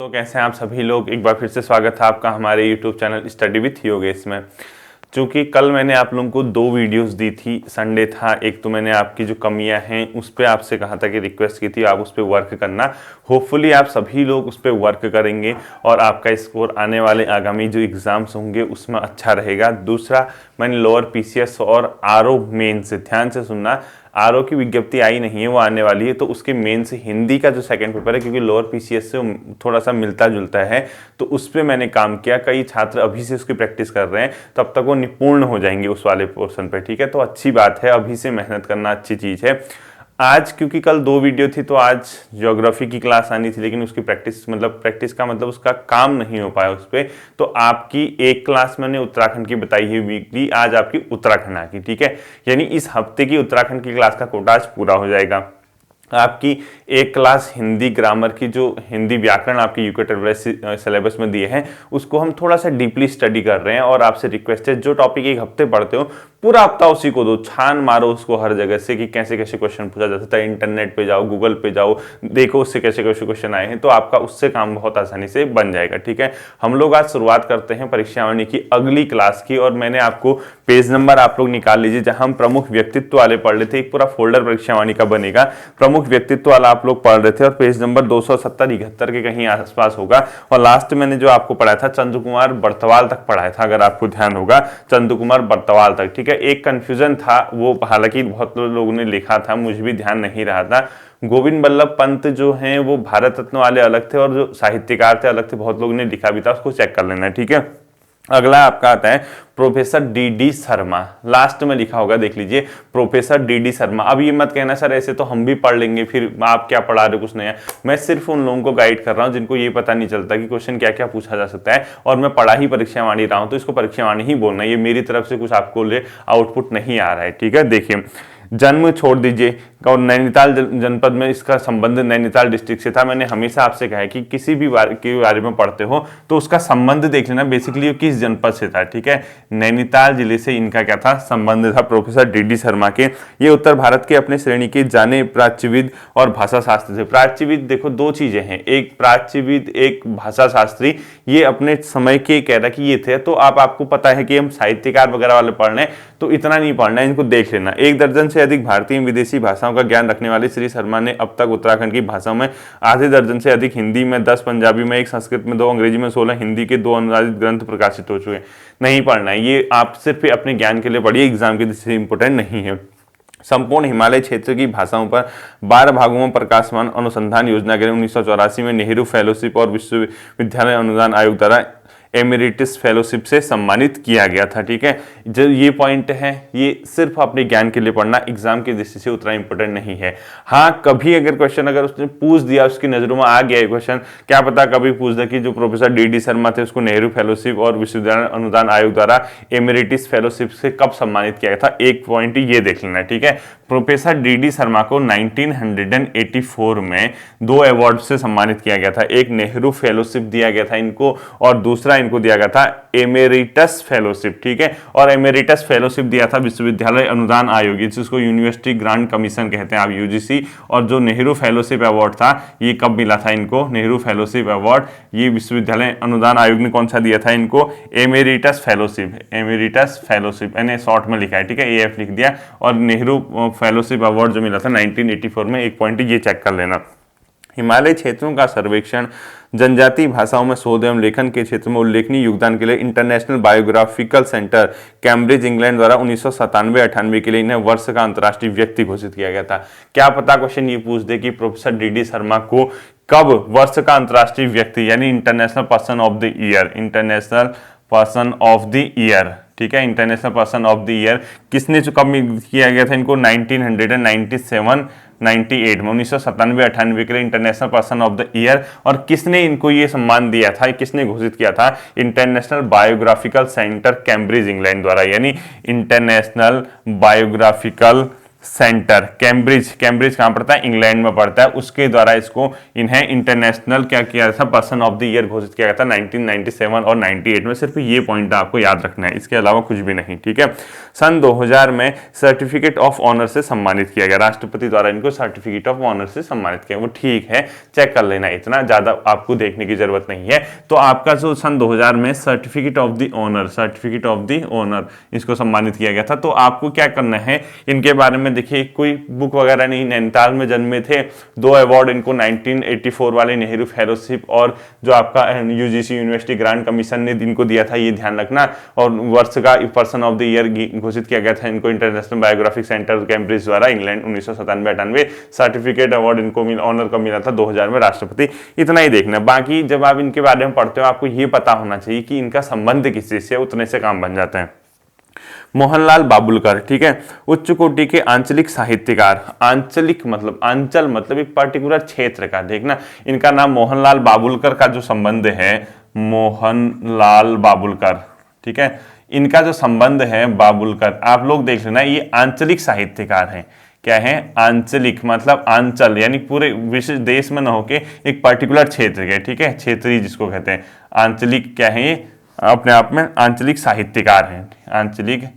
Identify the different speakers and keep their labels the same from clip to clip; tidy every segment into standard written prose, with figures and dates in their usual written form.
Speaker 1: तो कैसे हैं आप सभी लोग। एक बार फिर से स्वागत है आपका हमारे YouTube channel study with Yogesh में। चूँकि कल मैंने आप लोगों को 2 वीडियोस दी थी, संडे था। एक तो मैंने आपकी जो कमियां हैं उस पर आपसे कहा था कि रिक्वेस्ट की थी आप उस पर वर्क करना। होपफुली आप सभी लोग उस पर वर्क करेंगे और आपका स्कोर आने वाले आगामी जो एग्ज़ाम्स होंगे उसमें अच्छा रहेगा। दूसरा, मैंने लोअर PCS और RO मेन से ध्यान से सुनना, RO की विज्ञप्ति आई नहीं है, वो आने वाली है। तो उसके मेन से हिंदी का जो सेकंड पेपर है, क्योंकि लोअर PCS से थोड़ा सा मिलता जुलता है, तो उस पर मैंने काम किया। कई छात्र अभी से उसकी प्रैक्टिस कर रहे हैं, तब तक वो निपुण हो जाएंगे उस वाले पोर्शन पे। ठीक है, तो अच्छी बात है, अभी से मेहनत करना अच्छी चीज़ है। आज क्योंकि कल 2 वीडियो थी तो आज ज्योग्राफी की क्लास आनी थी, लेकिन उसकी प्रैक्टिस का मतलब उसका काम नहीं हो पाया उस पर। तो आपकी एक क्लास मैंने उत्तराखंड की बताई है वीकली, आज आपकी उत्तराखंड आ गई। ठीक है, यानी इस हफ्ते की उत्तराखंड की क्लास का कोटा आज पूरा हो जाएगा। आपकी एक क्लास हिंदी ग्रामर की, जो हिंदी व्याकरण आपकी यूके सिलेबस में दिए हैं, उसको हम थोड़ा सा डीपली स्टडी कर रहे हैं। और आपसे रिक्वेस्ट है, जो टॉपिक एक हफ्ते पढ़ते हो पूरा हफ्ता उसी को दो, छान मारो उसको हर जगह से कि कैसे कैसे क्वेश्चन पूछा जा सकता है। इंटरनेट पे जाओ, गूगल पे जाओ, देखो उससे कैसे कैसे क्वेश्चन आए हैं, तो आपका उससे काम बहुत आसानी से बन जाएगा। ठीक है, हम लोग आज शुरुआत करते हैं परीक्षावाणी की अगली क्लास की। और मैंने आपको पेज नंबर आप लोग निकाल लीजिए, जहां हम प्रमुख व्यक्तित्व वाले पढ़ रहे थे। एक पूरा फोल्डर परीक्षावाणी का बनेगा, प्रमुख व्यक्तित्व वाला आप लोग पढ़ रहे थे, और पेज नंबर 270-71 के कहीं आसपास होगा। और लास्ट मैंने जो आपको पढ़ाया था चंद्र कुमार बर्तवाल तक पढ़ाया था, अगर आपको ध्यान होगा, चंद्र कुमार बर्तवाल तक। ठीक है, एक कंफ्यूजन था वो, हालांकि बहुत लोगों ने लिखा था, मुझे भी ध्यान नहीं रहा था। गोविंद बल्लभ पंत जो हैं वो भारत रत्न वाले अलग थे और जो साहित्यकार थे अलग थे, बहुत लोगों ने लिखा भी था, उसको चेक कर लेना। ठीक है, अगला आपका आता है प्रोफेसर DD शर्मा, लास्ट में लिखा होगा, देख लीजिए, प्रोफेसर DD शर्मा। अब ये मत कहना सर ऐसे तो हम भी पढ़ लेंगे, फिर आप क्या पढ़ा रहे हो कुछ नया। मैं सिर्फ उन लोगों को गाइड कर रहा हूं जिनको ये पता नहीं चलता कि क्वेश्चन क्या क्या पूछा जा सकता है, और मैं पढ़ा ही परीक्षावाणी रहा हूं, तो इसको परीक्षावाणी ही बोलना है। ये मेरी तरफ से कुछ आपको आउटपुट नहीं आ रहा है। ठीक है, देखिए, जन्म छोड़ दीजिए, और नैनीताल जनपद में इसका संबंध नैनीताल डिस्ट्रिक्ट से था। मैंने हमेशा आपसे कहा है कि किसी भी के बारे में पढ़ते हो तो उसका संबंध देख लेना, बेसिकली किस जनपद से था। ठीक है, नैनीताल जिले से इनका क्या था, संबंध था, प्रोफेसर DD शर्मा के। ये उत्तर भारत के अपने श्रेणी के जाने प्राच्यविद और भाषा शास्त्री थे। प्राच्यविद देखो 2 चीजें हैं, एक प्राच्यविद, एक भाषा शास्त्री। ये अपने समय के कह रहा कि ये थे। तो आपको पता है कि हम साहित्यकार वगैरह वाले पढ़ रहे हैं, तो इतना नहीं पढ़ना है, इनको देख लेना। 1 दर्जन से अधिक भारतीय विदेशी भाषाओं का ज्ञान रखने वाले श्री शर्मा ने अब तक उत्तराखंड की भाषाओं में आधे दर्जन से अधिक, हिंदी में 10, पंजाबी में 1, संस्कृत में 2, अंग्रेजी में 16, हिंदी के 2 अनुवादित ग्रंथ प्रकाशित हो चुके हैं। नहीं पढ़ना है, ये आप सिर्फ अपने ज्ञान के लिए पढ़िए, एग्जाम के दृष्टि से इंपोर्टेंट नहीं है। संपूर्ण हिमालय क्षेत्र की भाषाओं पर 12 भागों में प्रकाशमान अनुसंधान योजना के लिए 1984 में नेहरू फेलोशिप और विश्वविद्यालय अनुदान आयोग द्वारा एमेरिटस फेलोशिप से सम्मानित किया गया था। ठीक है, जो ये पॉइंट है, ये सिर्फ अपने ज्ञान के लिए पढ़ना, एग्जाम की दृष्टि से उतना इंपॉर्टेंट नहीं है। हाँ, कभी अगर क्वेश्चन अगर उसने पूछ दिया, उसकी नजरों में आ गया क्वेश्चन, क्या पता कभी पूछ दे कि जो प्रोफेसर DD शर्मा थे उसको नेहरू फेलोशिप और विश्वविद्यालय अनुदान आयोग द्वारा एमेरिटस फेलोशिप से कब सम्मानित किया गया था, एक पॉइंट ये देख लेना। ठीक है, प्रोफेसर DD शर्मा को 1984 में 2 अवार्ड से सम्मानित किया गया था। एक नेहरू फेलोशिप दिया गया था इनको, और दूसरा इनको दिया गया था एमेरिटस फेलोशिप। ठीक है, और एमेरिटस फेलोशिप दिया था विश्वविद्यालय अनुदान आयोग, जिसको यूनिवर्सिटी ग्रांट कमीशन कहते हैं आप, UGC। और जो नेहरू फेलोशिप अवार्ड था, ये कब मिला था इनको, नेहरू फेलोशिप अवार्ड, ये विश्वविद्यालय अनुदान आयोग ने कौन सा दिया था इनको, एमेरिटस फेलोशिप। एमेरिटस फेलोशिप यानी शॉर्ट में लिखा है, ठीक है, AF लिख दिया। और नेहरू फेलोशिप अवार्ड जो मिला था 1984 में, एक पॉइंट ये चेक कर लेना। हिमालय क्षेत्रों का सर्वेक्षण, जनजातीय भाषाओं में शोध एवं लेखन के क्षेत्र में उल्लेखनीय योगदान के लिए international biographical centre Cambridge England द्वारा 1997-98 के लिए इन्हें वर्ष का अंतर्राष्ट्रीय व्यक्ति घोषित किया गया था। क्या पता क्वेश्चन ये पूछ दे कि प्रोफेसर DD शर्मा को कब वर्ष का अंतर्राष्ट्रीय व्यक्ति यानी international person of the year, international person of the year, ठीक है, international person of the year किसने कब किया गया था इनको, 1997-98 में, 1997-98 के लिए international person of the year. और किसने इनको ये सम्मान दिया था, किसने घोषित किया था, international biographical centre Cambridge England द्वारा, यानी इंटरनेशनल बायोग्राफिकल सेंटर, कैम्ब्रिज कहाँ पड़ता है, इंग्लैंड में पड़ता है, उसके द्वारा इसको इन्हें इंटरनेशनल क्या किया था, पर्सन ऑफ द ईयर घोषित किया गया था 1997 और 98 में। सिर्फ ये पॉइंट आपको याद रखना है, इसके अलावा कुछ भी नहीं, ठीक है। सन 2000 में सर्टिफिकेट ऑफ ऑनर से सम्मानित किया गया, राष्ट्रपति द्वारा इनको सर्टिफिकेट ऑफ ऑनर से सम्मानित किया, वो ठीक है, चेक कर लेना, इतना ज्यादा आपको देखने की जरूरत नहीं है। तो आपका जो सन 2000 में सर्टिफिकेट ऑफ द ऑनर इसको सम्मानित किया गया था। तो आपको क्या करना है, इनके बारे में देखिए, कोई बुक वगैरह नहीं, नैनीताल में जन्मे थे, 2 अवार्ड इनको 1984 वाले नेहरू फेलोशिप और जो आपका यूजीसी यूनिवर्सिटी ग्रांट कमीशन ने इनको दिया था, ये ध्यान रखना। और वर्ष का पर्सन ऑफ द ईयर घोषित किया गया था इनको इंटरनेशनल बायोग्राफिक सेंटर कैम्ब्रिज द्वारा, इंग्लैंड 1997-98। सर्टिफिकेट अवार्ड इनको ऑनर का मिला था 2000 में राष्ट्रपति। इतना ही देखना, बाकी जब आप इनके बारे में पढ़ते हो आपको ये पता होना चाहिए कि इनका संबंध किस चीज से, उतने से काम बन जाते हैं। मोहनलाल बाबुलकर, ठीक है, उच्च कोटि के आंचलिक साहित्यकार, आंचलिक मतलब आंचल मतलब एक पर्टिकुलर क्षेत्र का, देखना इनका नाम मोहनलाल बाबुलकर का जो संबंध है, मोहनलाल बाबुलकर, ठीक है, इनका जो संबंध है बाबुलकर, आप लोग देख लेना, ये आंचलिक साहित्यकार हैं। क्या है, आंचलिक मतलब आंचल यानी पूरे विश्व देश में न होके एक पर्टिकुलर क्षेत्र के, ठीक है, क्षेत्रीय जिसको कहते हैं आंचलिक, क्या है ये अपने आप में आंचलिक साहित्यकार हैं। आंचलिक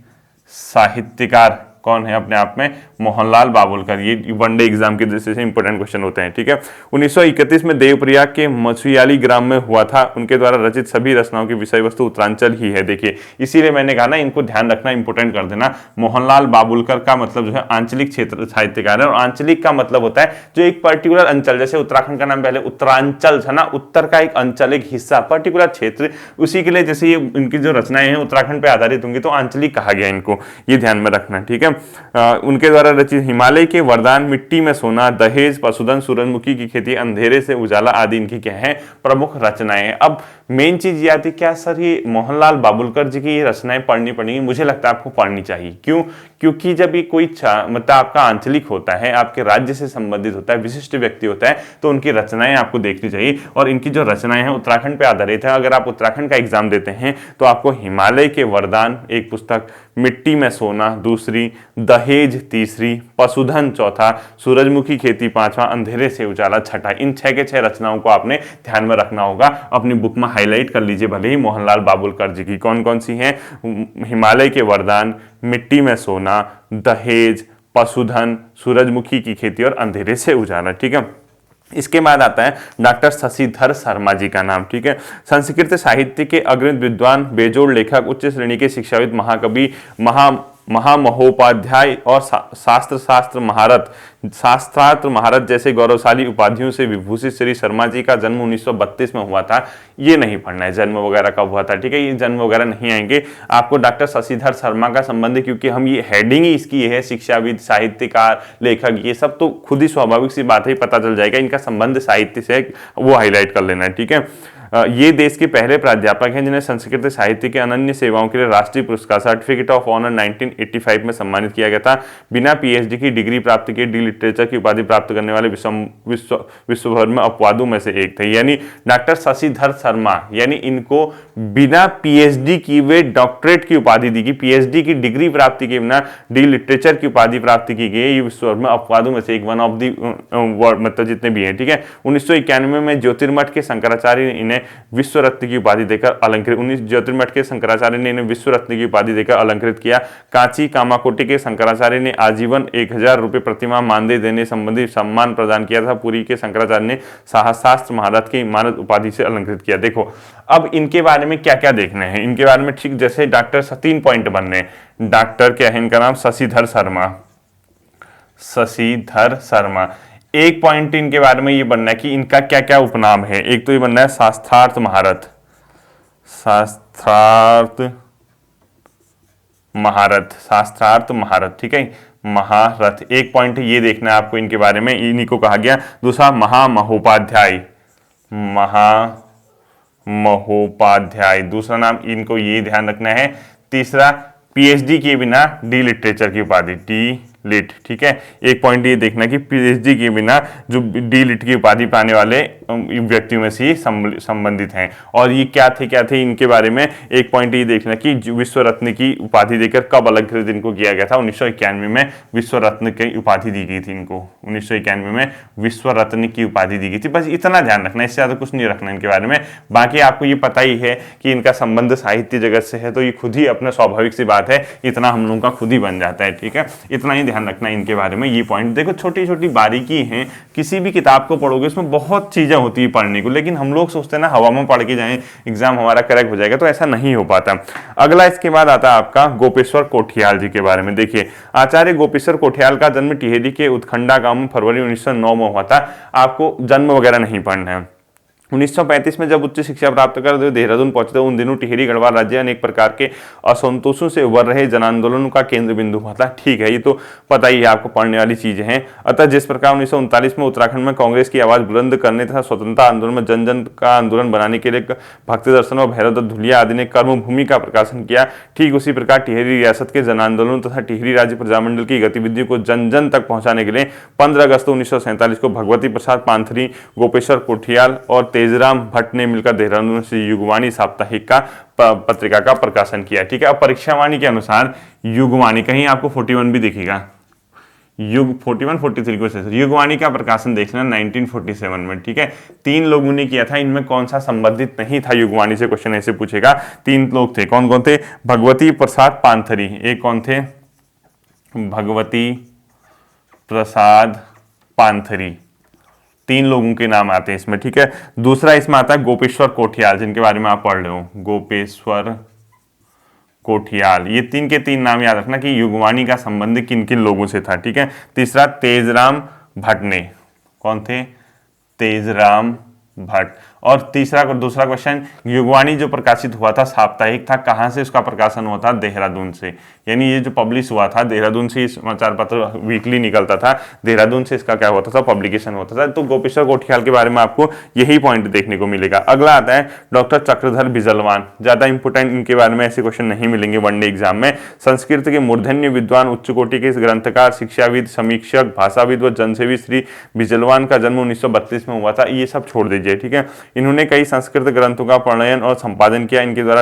Speaker 1: साहित्यकार कौन है अपने आप में, मोहनलाल बाबुलकर। ये वनडे एग्जाम के दृष्टि से इंपॉर्टेंट क्वेश्चन होते हैं, ठीक है। 1931 में देवप्रयाग के मछुयाली ग्राम में हुआ था, उनके द्वारा रचित सभी रचनाओं की विषय वस्तु उत्तरांचल ही है। देखिए इसीलिए मैंने कहा ना, इनको ध्यान रखना, इंपॉर्टेंट कर देना। मोहनलाल बाबुलकर का मतलब जो है आंचलिक क्षेत्र साहित्यकार है, और आंचलिक का मतलब होता है जो एक पर्टिकुलर अंचल, जैसे उत्तराखंड का नाम पहले उत्तरांचल था ना, उत्तर का एक अंचल, एक हिस्सा, पर्टिकुलर क्षेत्र, उसी के लिए जैसे ये इनकी जो रचनाएं हैं उत्तराखंड पे आधारित होंगी तो आंचलिक कहा गया इनको, ये ध्यान में रखना, ठीक है। उनके द्वारा रचित हिमालय के वरदान, मिट्टी में सोना, दहेज, पशुधन, सूरजमुखी की खेती, अंधेरे से उजाला आदि इनकी क्या है, प्रमुख रचनाएं हैं। अब मेन चीज ये आती है, क्या सर ये मोहनलाल बाबुलकर जी की ये रचनाएं पढ़नी पड़ेंगी? मुझे लगता है आपको पढ़नी चाहिए। क्यों? क्योंकि जब ये कोई मतलब आपका आंचलिक होता है, आपके राज्य से संबंधित होता है, विशिष्ट व्यक्ति होता है, तो उनकी रचनाएं आपको देखनी चाहिए। और इनकी जो रचनाएं हैं उत्तराखंड पे आधारित है। अगर आप उत्तराखंड का एग्जाम देते हैं तो आपको हिमालय के वरदान एक पुस्तक, मिट्टी में सोना दूसरी, दहेज तीसरी, पशुधन चौथा, सूरजमुखी खेती पांचवा, अंधेरे से उजाला छठा, इन 6 के 6 रचनाओं को आपने ध्यान में रखना होगा। अपनी बुक में हाईलाइट कर लीजिए भले ही। मोहनलाल बाबुलकर जी की कौन कौन सी हैं? हिमालय के वरदान, मिट्टी में सोना, दहेज, पशुधन, सूरजमुखी की खेती और अंधेरे से उजाला, ठीक है। इसके बाद आता है डॉक्टर शशिधर शर्मा जी का नाम, ठीक है। संस्कृत साहित्य के अग्रणी विद्वान, बेजोड़ लेखक, उच्च श्रेणी के शिक्षाविद, महाकवि, महामहोपाध्याय और शास्त्रार्थ महारथ जैसे गौरवशाली उपाधियों से विभूषित श्री शर्मा जी का जन्म 1932 में हुआ था। ये नहीं पढ़ना है जन्म वगैरह कब हुआ था, ठीक है, ये जन्म वगैरह नहीं आएंगे आपको। डॉक्टर शशिधर शर्मा का संबंध, क्योंकि हम ये हेडिंग ही इसकी है, शिक्षाविद, साहित्यकार, लेखक, ये सब तो खुद ही स्वाभाविक सी बात है, पता चल जाएगा इनका संबंध साहित्य से, वो हाईलाइट कर लेना है, ठीक है। ये देश के पहले प्राध्यापक हैं जिन्हें संस्कृत साहित्य के अनन्य सेवाओं के लिए राष्ट्रीय पुरस्कार सर्टिफिकेट ऑफ ऑनर 1985 में सम्मानित किया गया था। बिना पीएचडी की डिग्री प्राप्त किए डी लिटरेचर की उपाधि प्राप्त करने वाले विश्व भर में अपवादों में से एक थे। यानी डॉक्टर शशिधर शर्मा, यानी इनको बिना पीएचडी की वे डॉक्टरेट की उपाधि दी गई, पीएचडी की डिग्री प्राप्ति के बिना डी लिटरेचर की उपाधि प्राप्त की गई। ये विश्व भर में अपवादों में से एक, वन ऑफ दी वर्ड, मतलब जितने भी हैं, ठीक है। 1991 में ज्योतिर्मठ के शंकराचार्य ने इन्हें विश्व रत्न की उपाधि देकर अलंकृत, 19 ज्योतिर्मठ के शंकराचार्य ने इन्हें विश्व रत्न की उपाधि देकर अलंकृत किया। कांची कामाकोटी के शंकराचार्य ने आजीवन 1000 रुपये प्रतिमाह मानदेय देने संबंधी सम्मान प्रदान किया था। पुरी के शंकराचार्य ने शास्त्र महारथ की मानद उपाधि से अलंकृत किया। देखो अब इनके बारे में क्या क्या देखना है, इनके बारे में ठीक जैसे डॉक्टर 3 पॉइंट बनने। डॉक्टर क्या है इनका नाम? शशिधर शर्मा, शशिधर शर्मा। एक पॉइंट इनके बारे में ये बनना है कि इनका क्या क्या उपनाम है। एक तो ये बनना है शास्त्रार्थ महारथ, शास्त्रार्थ महारथ, शास्त्रार्थ महारथ, ठीक है, महारथ। एक पॉइंट ये देखना है आपको इनके बारे में, इन्हीं को कहा गया। दूसरा महामहोपाध्याय, महामहोपाध्याय दूसरा नाम, इनको ये ध्यान रखना है। तीसरा पीएचडी के बिना डी लिटरेचर की उपाधि, डी लिट। ठीक है, एक पॉइंट ये देखना कि पीएचडी के बिना जो डी लिट की उपाधि पाने वाले व्यक्तियों में से संबंधित हैं। और ये क्या थे इनके बारे में एक पॉइंट ये देखना कि विश्व रत्न की उपाधि देकर कब अलंकृत इनको किया गया था। 1991 में विश्व रत्न की उपाधि दी गई थी इनको, 1991 में विश्व रत्न की उपाधि दी गई थी। बस इतना ध्यान रखना, इससे ज्यादा कुछ नहीं रखना इनके बारे में। बाकी आपको ये पता ही है कि इनका संबंध साहित्य जगत से है, तो ये खुद ही अपना स्वाभाविक सी बात है, इतना हम लोगों का खुद ही बन जाता है। ठीक है, इतना ही ध्यान रखना इनके बारे में। ये पॉइंट देखो, छोटी छोटी बारीकी हैं, किसी भी किताब को पढ़ोगे उसमें बहुत चीजें होती है पढ़ने को, लेकिन हम लोग सोचते हैं ना हवा में पढ़ के जाएं एग्जाम हमारा करेक्ट हो जाएगा, तो ऐसा नहीं हो पाता। अगला इसके बाद आता है आपका गोपेश्वर कोठियाल जी के बारे में। देखिए, आचार्य गोपेश्वर कोठियाल का जन्म टिहरी के उत्खंडा गांव में फरवरी 1909 में हुआ था। आपको जन्म वगैरह नहीं पढ़ना है। 1935 में जब उच्च शिक्षा प्राप्त कर देहरादून पहुंचे, उन दिनों टिहरी गढ़वाल राज्य अनेक प्रकार के असंतोषों से उभर रहे जन आंदोलनों का केंद्र बिंदु हुआ था। ठीक है, ये तो पता ही है, आपको पढ़ने वाली चीजें हैं। अतः जिस प्रकार 1939 में उत्तराखंड में कांग्रेस की आवाज बुलंद करने तथा स्वतंत्रता आंदोलन में जन जन का आंदोलन बनाने के लिए भक्ति दर्शन और भैरव दत्त धुलिया आदि ने कर्मभूमि का प्रकाशन किया, ठीक उसी प्रकार टिहरी रियासत के जन आंदोलन तथा टिहरी राज्य प्रजामंडल की गतिविधियों को जन जन तक पहुंचाने के लिए 15 अगस्त 1947 को भगवती प्रसाद पांथरी, गोपेश्वर कोठियाल और तेजराम भट्ट ने मिलकर देहरादून से युगवाणी साप्ताहिक का पत्रिका का प्रकाशन किया। ठीक है, अब परीक्षावाणी के अनुसार युगवाणी, कहीं आपको 41 भी दिखेगा, युग 41 43 को युगवाणी का प्रकाशन देखना 1947 में। ठीक है, 3 लोगों ने किया था, इनमें कौन सा संबंधित नहीं था युगवाणी से, क्वेश्चन ऐसे पूछेगा। 3 लोग थे, कौन कौन थे? भगवती प्रसाद पांथरी, एक कौन थे? भगवती प्रसाद पांथरी, 3 लोगों के नाम आते हैं इसमें। ठीक है, दूसरा इसमें आता है गोपेश्वर कोठियाल, जिनके बारे में आप पढ़ रहे हो, गोपेश्वर कोठियाल। ये 3 के 3 नाम याद रखना कि युगवाणी का संबंध किन किन लोगों से था। ठीक है, तीसरा तेजराम भट्ट ने, कौन थे? तेजराम भट्ट। और दूसरा क्वेश्चन, युगवाणी जो प्रकाशित हुआ था साप्ताहिक था, कहां से उसका प्रकाशन हुआ था? देहरादून से। यानी ये जो पब्लिश हुआ था देहरादून से, समाचार पत्र वीकली निकलता था, देहरादून से इसका क्या होता था? पब्लिकेशन होता था। तो गोपेश्वर कोठियाल के बारे में आपको यही पॉइंट देखने को मिलेगा। अगला आता है डॉक्टर चक्रधर बिजलवान, ज्यादा इंपोर्टेंट इनके बारे में ऐसे क्वेश्चन नहीं मिलेंगे वनडे एग्जाम में। संस्कृत के मूर्धन्य विद्वान, उच्च कोटि के ग्रंथकार, शिक्षाविद, समीक्षक, भाषाविद व जनसेवी श्री बिजलवान का जन्म 1932 में हुआ था। ये सब छोड़ दीजिए। ठीक है, इन्होंने कई संस्कृत ग्रंथों का प्रणयन और संपादन किया। इनके द्वारा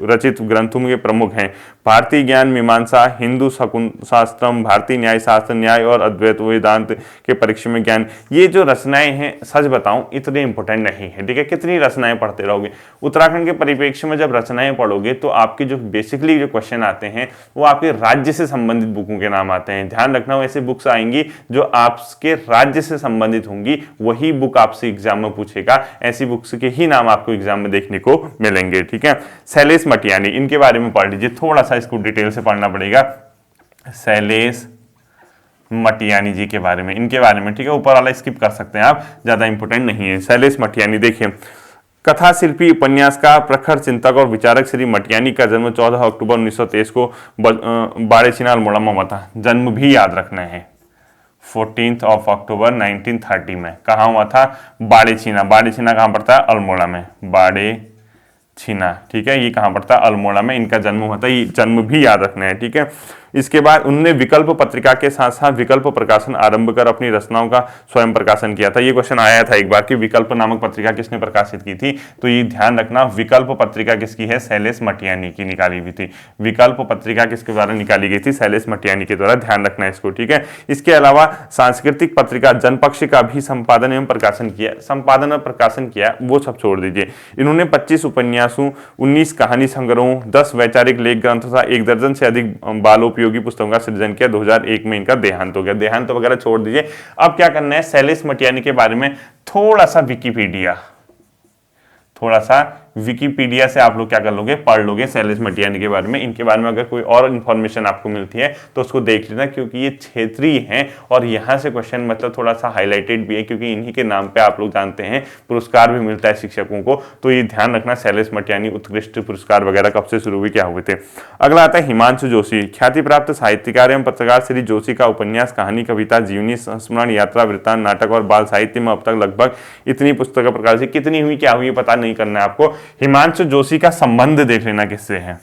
Speaker 1: रचित ग्रंथों के प्रमुख हैं भारतीय ज्ञान मीमांसा, हिंदू शास्त्रम, भारतीय न्याय शास्त्र, न्याय और अद्वैत वेदांत के परीक्षा में ज्ञान। ये जो रचनाएं हैं, सच बताऊं इतने इंपॉर्टेंट नहीं है। ठीक है, कितनी रचनाएं पढ़ते रहोगे। उत्तराखंड के परिप्रेक्ष्य में जब रचनाएं पढ़ोगे तो आपके जो बेसिकली जो क्वेश्चन आते हैं वो आपके राज्य से संबंधित बुकों के नाम आते हैं। ध्यान रखना, ऐसे बुक्स आएंगी जो आपके राज्य से संबंधित होंगी, वही बुक आपसे एग्जाम में पूछेगा। ऐसी बुक्स के ही नाम आपको एग्जाम में देखने को मिलेंगे। ठीक है, शैलेश मटियानी, इनके बारे में पढ़ लीजिए, थोड़ा सा इसको डिटेल से पढ़ना पड़ेगा। शैलेश मटियानी जी के बारे में, इनके बारे में। ठीक है, ऊपर वाला स्किप कर सकते हैं आप, ज्यादा इंपॉर्टेंट नहीं है। शैलेश मटियानी देखिए, कथा शिल्पी, उपन्यास का प्रखर चिंतक और विचारक श्री मटियानी का जन्म 14 अक्टूबर 1923 को बाड़ेछिना अल्मोड़ा में हुआ था। जन्म भी याद रखना है, 14 अक्टूबर 1930 में। कहाँ हुआ था? बाड़ेछिना। बाड़ेछिना कहाँ पड़ता है? अल्मोड़ा में, बाड़ेछिना। ठीक है, ये कहाँ पड़ता है? अल्मोड़ा में इनका जन्म हुआ था। ये जन्म भी याद रखना है। ठीक है, इसके बाद उन्होंने विकल्प पत्रिका के साथ साथ विकल्प प्रकाशन आरंभ कर अपनी रचनाओं का स्वयं प्रकाशन किया था। ये क्वेश्चन आया था एक बार कि विकल्प नामक पत्रिका किसने प्रकाशित की थी, तो ये ध्यान रखना, विकल्प पत्रिका किसकी है? शैलेश मटियानी की निकाली हुई थी। विकल्प पत्रिका किसके द्वारा निकाली गई थी? शैलेश मटियानी के द्वारा। ध्यान रखना इसको। ठीक है, इसके अलावा सांस्कृतिक पत्रिका जनपक्ष का भी संपादन एवं प्रकाशन किया। संपादन और प्रकाशन किया वो सब छोड़ दीजिए। इन्होंने 25 उपन्यासों, 19 कहानी संग्रहों, 10 वैचारिक लेख ग्रंथ तथा 1 दर्जन से अधिक बालोपयोगी पुस्तकों का सृजन किया। 2001 में इनका देहांत हो गया। देहांत वगैरह छोड़ दीजिए। अब क्या करना है? शैलेश मटियानी के बारे में थोड़ा सा विकिपीडिया से आप लोग क्या कर लोगे? पढ़ लोगे शैलेश मटियानी के बारे में। इनके बारे में अगर कोई और इंफॉर्मेशन आपको मिलती है तो उसको देख लेना, क्योंकि ये क्षेत्रीय हैं और यहाँ से क्वेश्चन मतलब थोड़ा सा हाईलाइटेड भी है, क्योंकि इन्हीं के नाम पे आप लोग जानते हैं पुरस्कार भी मिलता है शिक्षकों को। तो ये ध्यान रखना, शैलेश मटियानी उत्कृष्ट पुरस्कार वगैरह कब से शुरू हुए, क्या हुए थे। अगला आता है हिमांशु जोशी, ख्याति प्राप्त साहित्यकार एवं पत्रकार श्री जोशी का उपन्यास, कहानी, कविता, जीवनी, संस्मरण, यात्रा वृत्तांत, नाटक और बाल साहित्य में अब तक लगभग इतनी पुस्तकें प्रकाशित। कितनी हुई, क्या हुई, पता नहीं करना है आपको। हिमांशु जोशी का संबंध देख लेना किससे है।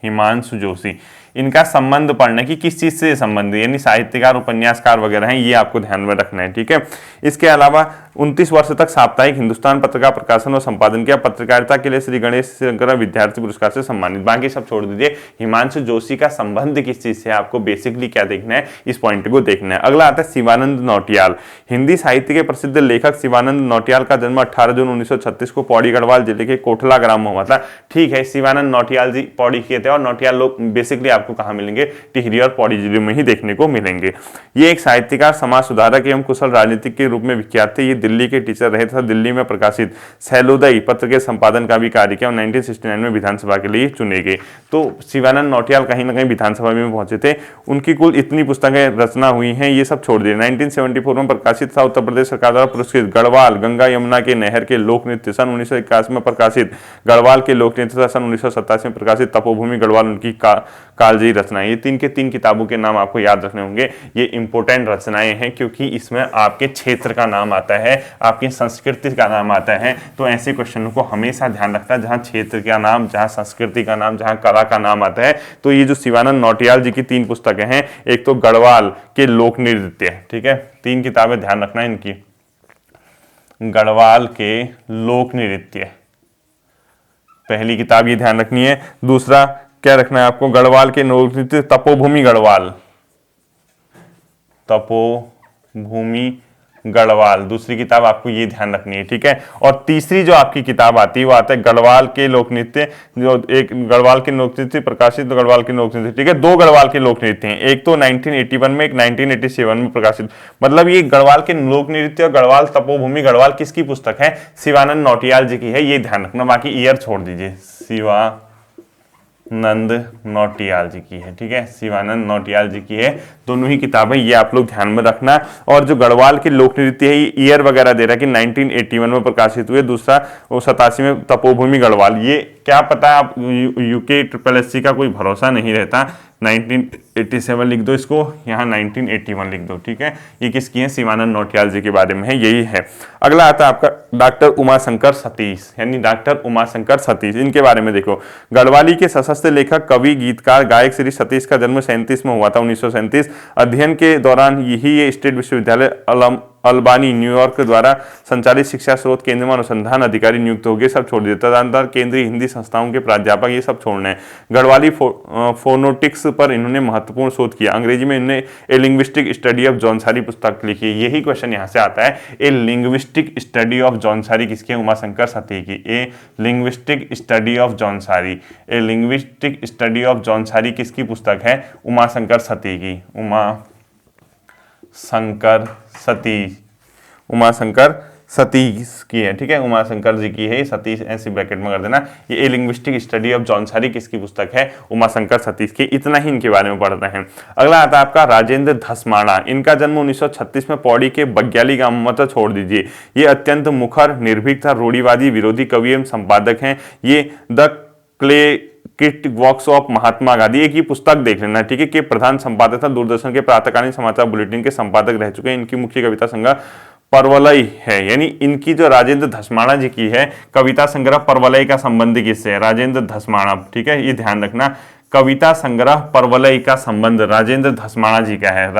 Speaker 1: हिमांशु जोशी, इनका संबंध पढ़ना कि किस चीज से संबंध, यानी साहित्यकार, उपन्यासकार वगैरह हैं, ये आपको ध्यान में रखना है, ठीक है। इसके अलावा 29 वर्ष तक साप्ताहिक हिंदुस्तान पत्र का प्रकाशन और संपादन किया, पत्रकारिता के लिए श्री गणेश शंकर विद्यार्थी पुरस्कार से सम्मानित। बाकी सब छोड़ दीजिए। हिमांशु जोशी का संबंध किस चीज से, आपको बेसिकली क्या देखना है, इस पॉइंट को देखना है। अगला आता है शिवानंद नौटियाल। हिंदी साहित्य के प्रसिद्ध लेखक शिवानंद नौटियाल का जन्म 18 जून 1936 को पौड़ी गढ़वाल जिले के कोठला ग्राम में हुआ था। ठीक है, शिवानंद नौटियाल जी पौड़ी के थे, और नौटियाल लोग बेसिकली आपको कहां मिलेंगे, टिहरी और पौड़ी जिले में ही देखने को मिलेंगे। ये एक साहित्यकार, समाज सुधारक एवं कुशल राजनीतिक के रूप में विख्यात थे। ये दिल्ली के टीचर रहे तथा दिल्ली में प्रकाशित सैलोदय पत्र के संपादन का भी कार्य किया और 1969 में विधानसभा के लिए चुने गए। तो शिवानंद नौटियाल कहीं ना कहीं विधानसभा में पहुंचे थे। उनकी कुल इतनी पुस्तकें रचना हुई हैं, ये सब छोड़ दिए। 1974 में प्रकाशित था उत्तर प्रदेश सरकार द्वारा पुरस्कृत गढ़वाल गंगा यमुना के नहर के लोक नृत्य, सन 1981 में प्रकाशित गढ़वाल के लोक नृत्य, सन 1987 में प्रकाशित तपोभूमि गढ़वाल, उनकी कालजयी रचनाएं। ये 3 के 3 किताबों के नाम आपको याद रखने होंगे। ये इंपोर्टेंट रचनाएं हैं क्योंकि इसमें आपके क्षेत्र का नाम आता है, आपकी संस्कृति का नाम आता है। तो ऐसे क्वेश्चन को हमेशा ध्यान रखना है, जहां क्षेत्र का नाम, जहां संस्कृति का नाम, जहां कला का नाम आता है। तो ये जो शिवानंद नौटियाल जी की 3 पुस्तकें हैं, एक तो गढ़वाल के लोक नृत्य, ठीक है, 3 किताबें ध्यान रखना है इनकी। गढ़वाल के लोक नृत्य पहली किताब, ये ध्यान रखनी है। दूसरा क्या रखना है आपको, गढ़वाल के लोक नृत्य तपोभूमि गढ़वाल, तपोभूमि गढ़वाल, दूसरी किताब आपको ये ध्यान रखनी है, ठीक है। और तीसरी जो आपकी किताब आती है वो आता है गढ़वाल के लोक नृत्य, जो एक गढ़वाल के लोक नृत्य प्रकाशित, गढ़वाल के लोक नृत्य, ठीक है। 2 गढ़वाल के लोक नृत्य हैं, एक तो 1981 में, एक 1987 में प्रकाशित। मतलब ये गढ़वाल के लोक नृत्य और गढ़वाल तपोभूमि गढ़वाल किसकी पुस्तक है, शिवानंद नौटियाल जी की है, ये ध्यान रखना। बाकी ईयर छोड़ दीजिए, शिवानंद नौटियाल जी की है, ठीक है, शिवानंद नौटियाल जी की है। दोनों ही किताबें ये आप लोग ध्यान में रखना। और जो गढ़वाल के लोक नृत्य है, ये ईयर वगैरह दे रहा है कि 1981 में प्रकाशित हुए, दूसरा वो 87 में तपोभूमि गढ़वाल। ये क्या पता है, आप यूके SSC का कोई भरोसा नहीं रहता। 1987 लिख दो इसको, यहाँ 1981 लिख दो, ठीक है। ये किसकी है, शिवानंद नौटियाल जी के बारे में है, यही है। अगला आता है आपका डॉक्टर उमाशंकर सतीश, यानी डॉक्टर उमाशंकर सतीश। इनके बारे में देखो, गढ़वाली के सशस्त्र लेखक, कवि, गीतकार, गायक श्री सतीश का जन्म 37 में हुआ था, 1937। अध्ययन के दौरान यही ये स्टेट विश्वविद्यालय अल्बानी न्यूयॉर्क द्वारा संचालित शिक्षा स्रोत केंद्र में अनुसंधान अधिकारी नियुक्त हो गए। सब छोड़ दिया। तदनंतर केंद्रीय हिंदी संस्थाओं के प्राध्यापक, ये सब छोड़ने हैं। गढ़वाली फोनोटिक्स पर इन्होंने महत्वपूर्ण शोध किया। अंग्रेजी में इन्होंने a linguistic study of Jaunsari पुस्तक लिखी। यही क्वेश्चन यहाँ से आता है, a linguistic study of Jaunsari किसकी है, उमाशंकर सती की। A linguistic study of Jaunsari, a linguistic study of Jaunsari किसकी पुस्तक है, उमाशंकर सती की। उमाशंकर सतीश की है, ठीक है, उमाशंकर जी की है, सतीश ऐसी ब्रैकेट में कर देना। ये ए लिंग्विस्टिक स्टडी ऑफ जौनसारी किसकी पुस्तक है, उमाशंकर सतीश की। इतना ही इनके बारे में पढ़ते हैं। अगला आता है आपका राजेंद्र धसमाणा। इनका जन्म 1936 में पौड़ी के बग्याली गांव में, तो छोड़ दीजिए। ये अत्यंत मुखर, निर्भीक था, रूढ़िवादी विरोधी कवि एवं संपादक हैं। ये the kit walks of Mahatma Gandhi, एक ही पुस्तक देख लेना, ठीक है, के प्रधान संपादक था। दूरदर्शन के प्रातःकालीन समाचार बुलेटिन के संपादक रह चुके हैं। इनकी मुख्य कविता संग्रह परवलय है, यानी इनकी जो राजेंद्र धसमाणा जी की है कविता संग्रह परवलय का संबंध किससे है, राजेंद्र धसमाणा, ठीक है, ये ध्यान रखना। कविता संग्रह परवलय का संबंध राजेंद्र धसमाणा जी का है,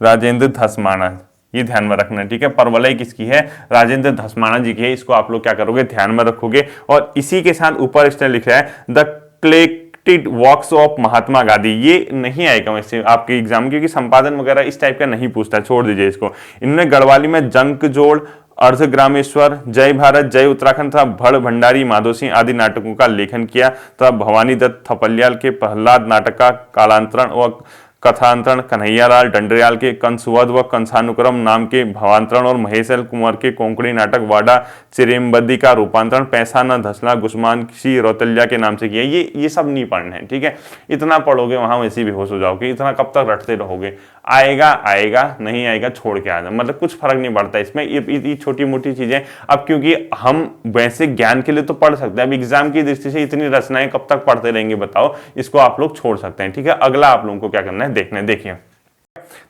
Speaker 1: राजेंद्र धसमाणा, ये ध्यान में रखना, ठीक है। परवलय किसकी है, राजेंद्र धसमाणा जी की है। इसको आप लोग क्या करोगे, ध्यान में रखोगे। और इसी के साथ ऊपर इसने लिख रहा है the collected works of Mahatma Gandhi. ये नहीं आएगा वैसे आपके एग्जाम, क्योंकि संपादन वगैरह इस टाइप का नहीं पूछता, छोड़ दीजिए इसको। इन्होंने गढ़वाली में जंक जोड़, अर्धग्रामेश्वर, जय भारत, जय उत्तराखंड तथा भड़ भंडारी, माधो सिंह आदि नाटकों का लेखन किया तथा भवानी दत्त थपलियाल के प्रहलाद नाटक का कालांतरण व कथांतरण, कन्हैयालाल डंडरियाल के कंसवध व कंसानुक्रम नाम के भावांतरण और महेशल कुंवर के कोंकणी नाटक वाडा चिरेम्बदी का रूपांतरण पैसा न धसला गुस्मान सी रौतल्या के नाम से किया। ये सब नहीं पढ़ना है, ठीक है। इतना पढ़ोगे वहां वैसे भी बेहोश हो जाओगे। इतना कब तक रटते रहोगे, आएगा नहीं आएगा छोड़ के आ जाओ, मतलब कुछ फर्क नहीं पड़ता इसमें। ये छोटी मोटी चीजें, अब क्योंकि हम वैसे ज्ञान के लिए तो पढ़ सकते हैं, अब एग्जाम की दृष्टि से इतनी रचनाएं कब तक पढ़ते रहेंगे बताओ, इसको आप लोग छोड़ सकते हैं, ठीक है। अगला आप लोगों को क्या करना है देखना है, देखिए।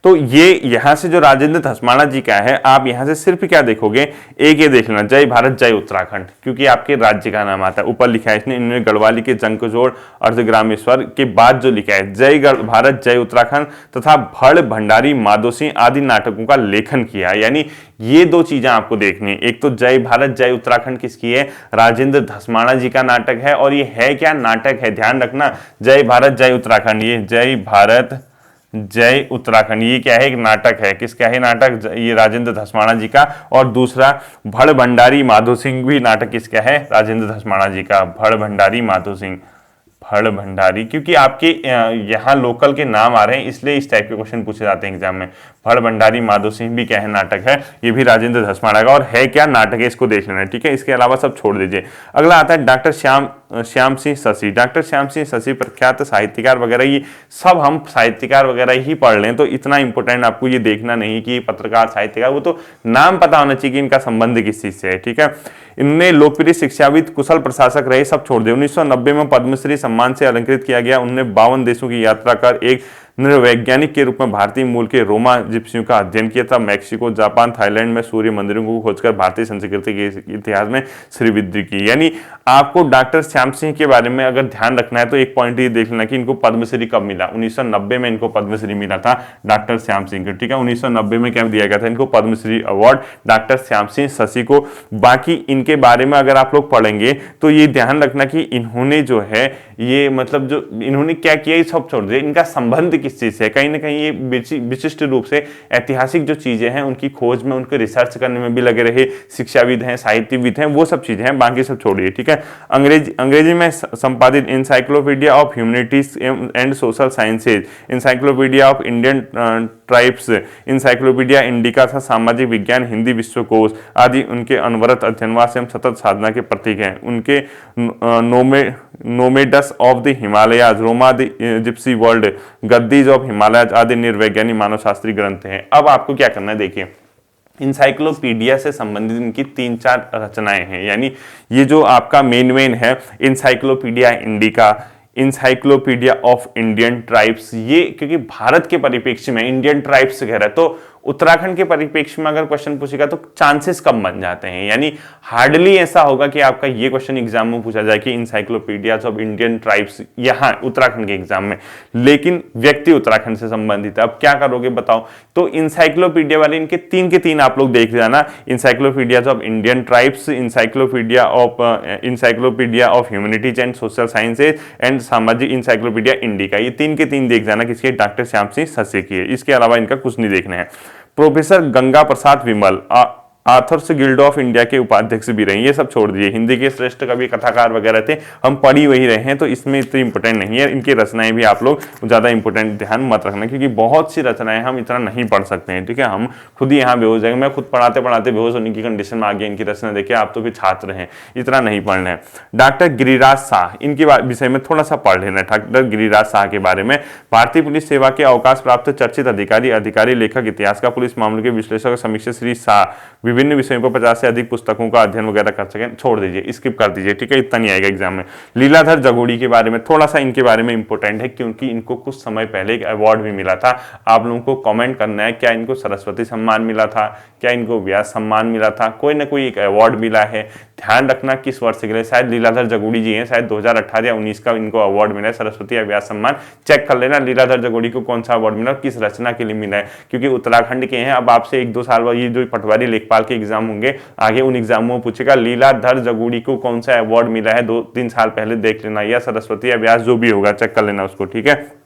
Speaker 1: तो ये यहाँ से जो राजेंद्र धस्माना जी का है, आप यहाँ से सिर्फ क्या देखोगे, एक ये देख लेना, जय भारत जय उत्तराखंड, क्योंकि आपके राज्य का नाम आता है। ऊपर लिखा है इसने, इन्होंने गढ़वाली के जंकजोड़ अर्धग्रामेश्वर के बाद जो लिखा है जय भारत जय उत्तराखंड तथा भड़ भंडारी माधो सिंह आदि नाटकों का लेखन किया। यानी ये दो चीजें आपको देखनी है, एक तो जय भारत जय उत्तराखंड किसकी है, राजेंद्र धस्माना जी का नाटक है, और ये है क्या नाटक है, ध्यान रखना, जय भारत जय उत्तराखंड, ये जय भारत जय उत्तराखंड ये क्या है, एक नाटक है। किसका है नाटक, ये राजेंद्र धस्माना जी का। और दूसरा भड़ भंडारी माधो सिंह भी नाटक किसका है, राजेंद्र धस्माना जी का, भड़ भंडारी माधो सिंह, भड़ भंडारी, क्योंकि आपके यहाँ लोकल के नाम आ रहे हैं इसलिए इस टाइप के क्वेश्चन पूछे जाते हैं एग्जाम में। भड़ भंडारी माधो सिंह भी क्या है नाटक है, ये भी राजेंद्र धस्माना का, और है क्या नाटक है, इसको देख लेना है, ठीक है। इसके अलावा सब छोड़ दीजिए। अगला आता है डॉक्टर श्याम सिंह शशि। डॉक्टर श्याम सिंह शशि प्रख्यात साहित्यकार वगैरह, ये सब हम साहित्यकार वगैरह ही पढ़ लें तो इतना इंपॉर्टेंट आपको ये देखना नहीं कि पत्रकार साहित्यकार, वो तो नाम पता होना चाहिए कि इनका संबंध किस चीज से है, ठीक है। इनने लोकप्रिय शिक्षाविद, कुशल प्रशासक रहे, सब छोड़ दिए। 1990 में पद्मश्री सम्मान से अलंकृत किया गया। उन्होंने 52 देशों की यात्रा कर एक नृवैज्ञानिक के रूप में भारतीय मूल के रोमा जिप्सियों का अध्ययन किया था। मैक्सिको, जापान, थाईलैंड में सूर्य मंदिरों को खोजकर भारतीय संस्कृति के इतिहास में श्रीवृद्धि की। यानी आपको डॉक्टर श्याम सिंह के बारे में अगर ध्यान रखना है तो एक पॉइंट ये देख लेना कि इनको पद्मश्री कब मिला, 1990 में इनको पद्मश्री मिला था डॉक्टर श्याम सिंह को, ठीक है। 1990 में क्या दिया गया था इनको पद्मश्री अवार्ड डॉक्टर श्याम सिंह शशि को। बाकी इनके बारे में अगर आप लोग पढ़ेंगे तो ये ध्यान रखना कि इन्होंने जो है ये मतलब जो इन्होंने क्या किया ये सब छोड़ दिया, इनका संबंध किस चीज से, कहीं ना कहीं ये विशिष्ट रूप से ऐतिहासिक जो चीजें हैं उनकी खोज में, उनके रिसर्च करने में भी लगे रहे, शिक्षाविद हैं, साहित्यविद हैं, वो सब चीजें हैं, बाकी सब छोड़िए, ठीक है। अंग्रेजी में संपादित encyclopedia of humanities and social sciences, encyclopedia of Indian tribes, encyclopedia indica था सामाजिक विज्ञान, हिंदी विश्वकोश आदि उनके अनवरत अध्ययनवास एवं सतत साधना के प्रतीक हैं। उनके nomads of the Himalayas, Roma the gypsy world, Gaddis of Himalayas आदि निर्वैज्ञानिक मानवशास्त्री ग्रंथ हैं। अब आपको क्या करना है, देखिए इंसाइक्लोपीडिया से संबंधित इनकी 3-4 रचनाएं हैं। यानी ये जो आपका मेन है encyclopedia indica, encyclopedia of Indian tribes, ये क्योंकि भारत के परिप्रेक्ष्य में इंडियन ट्राइब्स कह रहा है तो उत्तराखंड के परिप्रेक्ष्य में अगर क्वेश्चन पूछेगा तो चांसेस कम बन जाते हैं। यानी हार्डली ऐसा होगा कि आपका ये क्वेश्चन एग्जाम में पूछा जाए कि इंसाइक्लोपीडियाज ऑफ इंडियन ट्राइब्स यहाँ उत्तराखंड के एग्जाम में, लेकिन व्यक्ति उत्तराखंड से संबंधित है। अब क्या करोगे बताओ, तो इंसाइक्लोपीडिया वाले इनके 3 के 3 आप लोग देख जाना, encyclopaedias of Indian tribes, encyclopaedia of humanities and social sciences and सामाजिक इंसाइक्लोपीडिया इंडिका, ये 3 के 3 देख जाना किसके, डॉक्टर श्याम सिंह शशि की है। इसके अलावा इनका कुछ नहीं देखना है। Professor Ganga Prasad Vimal authors guild of India के उपाध्यक्ष भी रहे, ये सब छोड़ दिए। हिंदी के श्रेष्ठ कवि कथाकार वगैरह थे, हम पढ़ ही वही रहे हैं तो इसमें इतनी इंपॉर्टेंट नहीं है। इनकी रचनाएं भी आप लोग ज्यादा इंपॉर्टेंट ध्यान मत रखना, क्योंकि बहुत सी रचनाएं हम इतना नहीं पढ़ सकते हैं, ठीक है। हम खुद ही यहाँ बेहोश जाएंगे, मैं खुद पढ़ाते पढ़ाते बेहोश होने की कंडीशन में आ गया इनकी रचना देखिए, आप तो भी छात्र हैं, इतना नहीं पढ़ना है। डॉक्टर गिरिराज शाह, इनके विषय में थोड़ा सा पढ़ लेना है। डॉक्टर गिरिराज शाह के बारे में, भारतीय पुलिस सेवा के अवकाश प्राप्त चर्चित अधिकारी, लेखक, इतिहास का पुलिस मामलों के विश्लेषक, समीक्षक श्री शाह विभिन्न विषयों पर 50 से अधिक पुस्तकों का अध्ययन वगैरह कर सकें, छोड़ दीजिए, स्किप कर दीजिए, ठीक है, इतना नहीं आएगा एग्जाम में। लीलाधर जगोड़ी के बारे में थोड़ा सा इनके बारे में इंपॉर्टेंट है, क्योंकि इनको कुछ समय पहले एक अवार्ड भी मिला था। आप लोगों को कमेंट करना है क्या इनको सरस्वती सम्मान मिला था, क्या इनको व्यास सम्मान मिला था, कोई ना कोई एक अवार्ड मिला है। ध्यान रखना किस वर्ष के लिए, शायद लीलाधर जगोड़ी जी हैं, शायद 2018 या 19 का इनको अवार्ड मिला है, सरस्वती या व्यास सम्मान। चेक कर लेना लीलाधर जगोड़ी को कौन सा अवार्ड मिला और किस रचना के लिए मिला है, क्योंकि उत्तराखंड के हैं। अब आपसे 1-2 साल बाद ये जो पटवारी लेखपाल के एग्जाम होंगे आगे, उन एग्जामों में पूछेगा लीलाधर जगोड़ी को कौन सा अवार्ड मिला है, 2-3 साल पहले देख लेना, या सरस्वती या व्यास जो भी होगा चेक कर लेना उसको, ठीक है।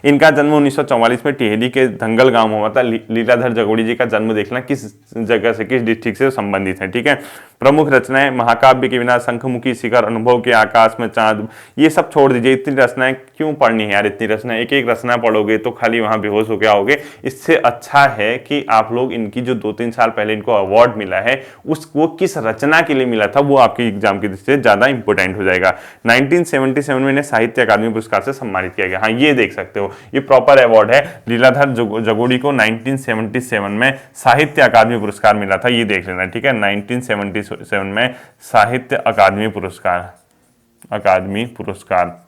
Speaker 1: इनका जन्म 1944 में टिहरी के धंगल गांव हुआ था। लीलाधर जगोड़ी जी का जन्म देखना किस जगह से, किस डिस्ट्रिक्ट से संबंधित है, ठीक है। प्रमुख रचनाएं महाकाव्य के बिना, शंखमुखी शिखर, अनुभव के आकाश में चांद, ये सब छोड़ दीजिए। इतनी रचनाएं क्यों पढ़नी है यार, इतनी रचनाएं, एक एक रचना पढ़ोगे तो खाली वहां बेहोश हो गया होगे। इससे अच्छा है कि आप लोग इनकी जो 2-3 साल पहले इनको अवार्ड मिला है वो किस रचना के लिए मिला था, वो आपके एग्जाम की दृष्टि से ज्यादा इंपॉर्टेंट हो जाएगा। 1977 में इन्हें साहित्य अकादमी पुरस्कार से सम्मानित किया गया, हाँ ये देख सकते हो, ये प्रॉपर अवार्ड है। लीलाधर जगोड़ी को 1977 में साहित्य अकादमी पुरस्कार मिला था, ये देख लेना, ठीक है। 1977 में साहित्य अकादमी पुरस्कार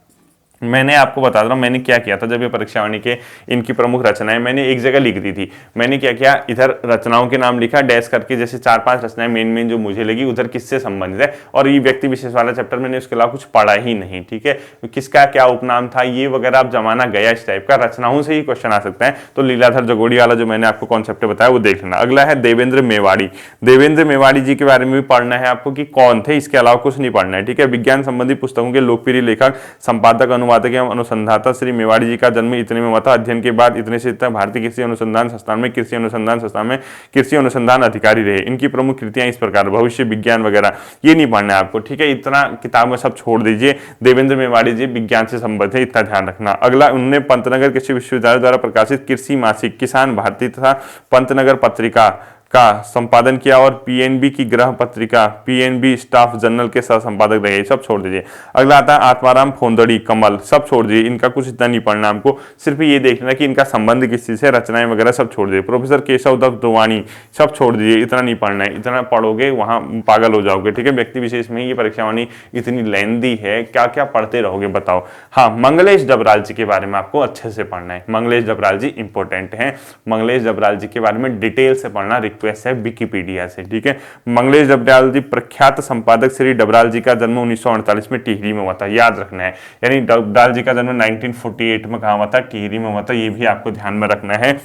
Speaker 1: मैंने आपको बता रहा हूँ मैंने क्या किया था जब ये परीक्षावाणी के इनकी प्रमुख रचनाएं मैंने एक जगह लिख दी थी। मैंने क्या किया, इधर रचनाओं के नाम लिखा डैश करके, जैसे 4-5 रचनाएं मेन जो मुझे लगी उधर किससे संबंधित है, और ये व्यक्ति विशेष वाला चैप्टर मैंने उसके अलावा कुछ पढ़ा ही नहीं। ठीक है, किसका क्या उपनाम था ये वगैरह अब जमाना गया इस टाइप का, रचनाओं से ही क्वेश्चन आ सकता है। तो लीलाधर जगोड़ी वाला जो मैंने आपको कॉन्सेप्ट बताया वो देख लेना। अगला है देवेंद्र मेवाड़ी। देवेंद्र मेवाड़ी जी के बारे में भी पढ़ना है आपको कि कौन थे, इसके अलावा कुछ नहीं पढ़ना है। ठीक है, विज्ञान संबंधी पुस्तकों के लोकप्रिय लेखक, संपादक, अनुवादक एवं अनुसंधान श्री मेवाड़ी जी का जन्म इतने में हुआ था, अध्ययन के बाद इतने से इतना भारतीय कृषि अनुसंधान संस्थान में कृषि अनुसंधान अधिकारी रहे। इनकी प्रमुख कृतियां इस प्रकार, भविष्य विज्ञान वगैरह ये नहीं पढ़ना है आपको। ठीक है, इतना किताब में सब छोड़ दीजिए, देवेंद्र मेवाड़ी जी विज्ञान से संबंधित है, इतना ध्यान रखना। अगला, उन्होंने पंतनगर कृषि विश्वविद्यालय द्वारा प्रकाशित कृषि मासिक किसान भारती तथा पंतनगर पत्रिका का संपादन किया और पीएनबी की ग्रह पत्रिका पीएनबी स्टाफ जर्नल के सह संपादक रहे। सब छोड़ दीजिए। अगला आता है आत्माराम फोंदड़ी कमल, सब छोड़ दीजिए, इनका कुछ इतना नहीं पढ़ना हमको, सिर्फ ये देखना कि इनका संबंध किस चीज से, रचनाएं वगैरह सब छोड़ दीजिए। प्रोफेसर केशव दत्त दोवानी, सब छोड़ दीजिए, इतना नहीं पढ़ना है, इतना पढ़ोगे वहां पागल हो जाओगे। ठीक है, व्यक्ति विशेष में ये परीक्षावाणी इतनी लेंदी है, क्या क्या पढ़ते रहोगे बताओ। हाँ, मंगलेश डबराल जी के बारे में आपको अच्छे से पढ़ना है। मंगलेश डबराल जी इंपॉर्टेंट है, मंगलेश डबराल जी के बारे में डिटेल से पढ़ना, रिक्वेस्ट है विकिपीडिया से। ठीक है, मंगलेश डबराल जी प्रख्यात संपादक श्री डबराल जी का जन्म 1948 में टिहरी में हुआ था, याद रखना है। यानी डबराल जी का जन्म 1948 में कहा हुआ था, टिहरी में हुआ था, ये भी आपको ध्यान में रखना है।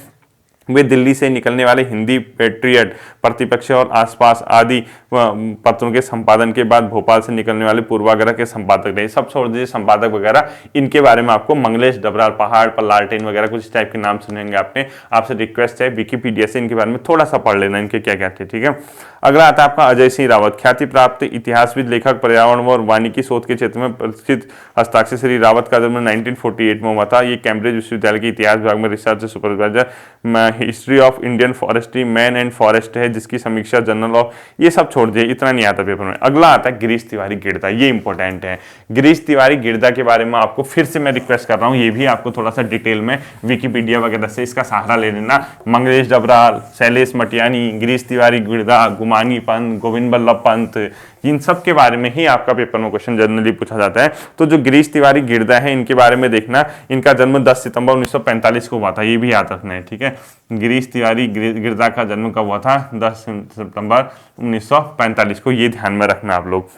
Speaker 1: वे दिल्ली से निकलने वाले हिंदी पेट्रियट, प्रतिपक्ष और आसपास आदि पत्रों के संपादन के बाद भोपाल से निकलने वाले पूर्वाग्रह के संपादक रहे। सब छोड़ दीजिए संपादक वगैरह, इनके बारे में आपको मंगलेश डबराल, पहाड़ पर लालटेन वगैरह कुछ इस टाइप के नाम सुनेंगे आपने, आपसे रिक्वेस्ट है विकिपीडिया से इनके बारे में थोड़ा सा पढ़ लेना, इनके क्या क्या थे। ठीक है, अगला आता है आपका अजय सिंह रावत, ख्याति प्राप्त इतिहासविद, लेखक, पर्यावरण और वानिकी शोध के क्षेत्र में प्रसिद्ध हस्ताक्षर। श्री रावत का जन्म 1948 में हुआ था। ये कैम्ब्रिज विश्वविद्यालय के इतिहास विभाग में research supervisor, history of Indian forestry, man and forest है जिसकी समीक्षा जर्नल ऑफ, ये सब छोड़ दिए, इतना नहीं आता पेपर में। अगला आता है गिरीश तिवारी गिरदा, ये इंपॉर्टेंट है। गिरीश तिवारी गिरदा के बारे में आपको फिर से मैं रिक्वेस्ट कर रहा हूँ, ये भी आपको थोड़ा सा डिटेल में विकिपीडिया वगैरह से इसका सहारा ले लेना। मंगलेश डबराल, शैलेश मटियानी, गिरीश तिवारी गिरदा, गुमानी पंत, गोविंद बल्लभ पंत, इन सब के बारे में ही आपका पेपर में क्वेश्चन जनरली पूछा जाता है। तो जो गिरीश तिवारी गिरदा है इनके बारे में देखना, इनका जन्म 10 सितंबर 1945 को हुआ था, ये भी याद रखना है। ठीक है, गिरीश तिवारी गिरदा का जन्म कब हुआ था, 10 सितंबर 1945 को, ये ध्यान में रखना आप लोग।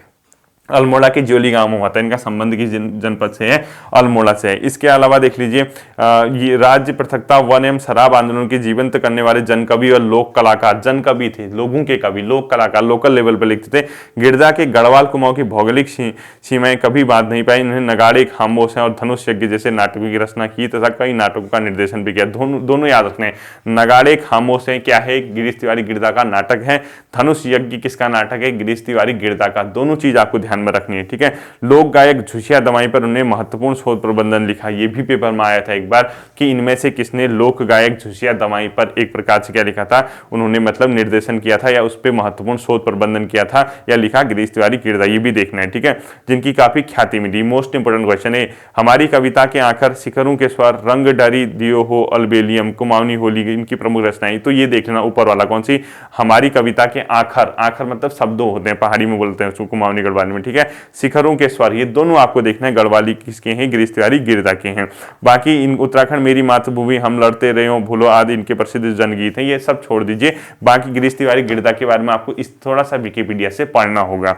Speaker 1: अल्मोड़ा के ज्योली गांव में हुआ था, इनका संबंध किस जनपद से है, अल्मोड़ा से है। इसके अलावा देख लीजिए, ये राज्य पृथकता, वन एवं शराब आंदोलन के जीवंत करने वाले जनकवि और लोक कलाकार, जनकवि थे, लोगों के कवि, लोक कलाकार, लोकल लेवल पर लिखते थे। गिरदा के गढ़वाल कुमाऊं की भौगोलिक सीमाएं कभी बात नहीं पाई। इन्होंने नगाड़े, खामोश और धनुष यज्ञ जैसे नाटकों की रचना की तथा कई नाटकों का निर्देशन भी किया। दोनों याद रखने, नगाड़े खामोश है क्या है, गिरीश तिवारी गिरदा का नाटक है। धनुष यज्ञ किसका नाटक है, गिरीश तिवारी गिरदा का। दोनों चीज आपको ध्यान में रखनी है। ठीक है, लोक गायक झुसिया दमाई पर उन्हें महत्वपूर्ण शोध प्रबंधन लिखा, ये भी पेपर में आया था एक बार कि इनमें से किसने लोक गायक झुसिया दमाई पर एक प्रकार से क्या लिखा था, उन्होंने मतलब निर्देशन किया था या उस पर महत्वपूर्ण शोध प्रबंधन किया था या लिखा, गिरीश तिवारी गिरदा, ये भी देखना है। ठीक है, जिनकी काफी ख्याति मिली। मोस्ट इंपोर्टेंट क्वेश्चन है, हमारी कविता के आखिर, शिखरों के स्वर, रंग डरी दियो हो अल्बेलियम, कुमाऊनी होली, इनकी प्रमुख रचनाएं। तो ये देख लेना ऊपर वाला कौन सी, हमारी कविता के आखिर, आखिर मतलब शब्दों होते हैं, पहाड़ी में बोलते हैं उसको, कुमाऊनी गढ़वाली में। ठीक है, शिखरों के स्वर, ये दोनों आपको देखना है, गढ़वाली किसके हैं, गिरीश तिवारी गिरदा के हैं। बाकी इन उत्तराखंड मेरी मातृभूमि, हम लड़ते रहे हो, भूलो आदि इनके प्रसिद्ध जनगीत हैं, ये सब छोड़ दीजिए। बाकी गिरीश तिवारी गिरदा के बारे में आपको इस थोड़ा सा विकिपीडिया से पढ़ना होगा।